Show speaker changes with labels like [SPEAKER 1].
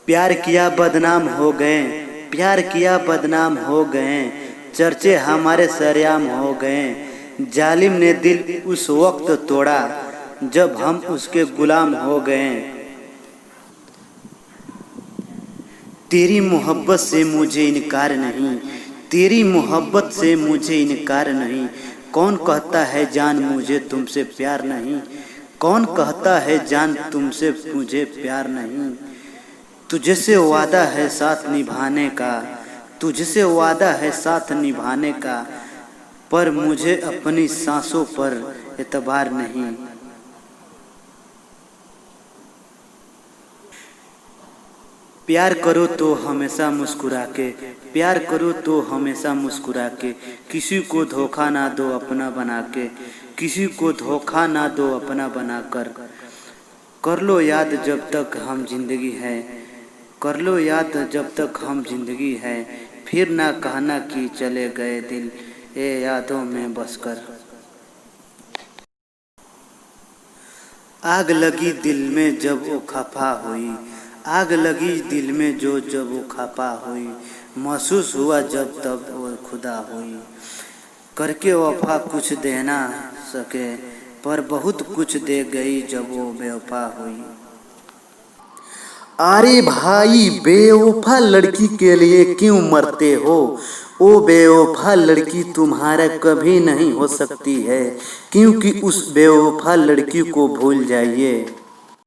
[SPEAKER 1] प्यार किया बदनाम हो गए, प्यार किया बदनाम हो गए, चर्चे हमारे सरेआम हो गए। जालिम ने दिल उस वक्त तोड़ा जब हम उसके गुलाम हो गए। तेरी मोहब्बत से मुझे इनकार नहीं, तेरी मोहब्बत से मुझे इनकार नहीं। कौन कहता है जान मुझे तुमसे प्यार नहीं, कौन कहता है जान तुमसे मुझे प्यार नहीं। तुझसे वादा है साथ निभाने का, तुझसे वादा है साथ निभाने का, पर मुझे अपनी सांसों पर एतबार नहीं। प्यार करो तो हमेशा मुस्कुरा के, प्यार करो तो हमेशा मुस्कुरा के, किसी को धोखा ना दो अपना बना के, किसी को धोखा ना दो अपना बना कर लो याद जब तक हम जिंदगी है, कर लो याद जब तक हम जिंदगी है। फिर ना कहना कि चले गए दिल ए यादों में बसकर। आग लगी दिल में जब वो खफा हुई, आग लगी दिल में जब वो खफा हुई, महसूस हुआ जब तब वो खुदा हुई। करके वफा कुछ दे ना सके, पर बहुत कुछ दे गई जब वो बेवफा हुई। अरे भाई बेवफा लड़की के लिए क्यों मरते हो, ओ बेवफा लड़की तुम्हारा कभी नहीं हो सकती है, क्योंकि उस बेवफा लड़की को भूल जाइए।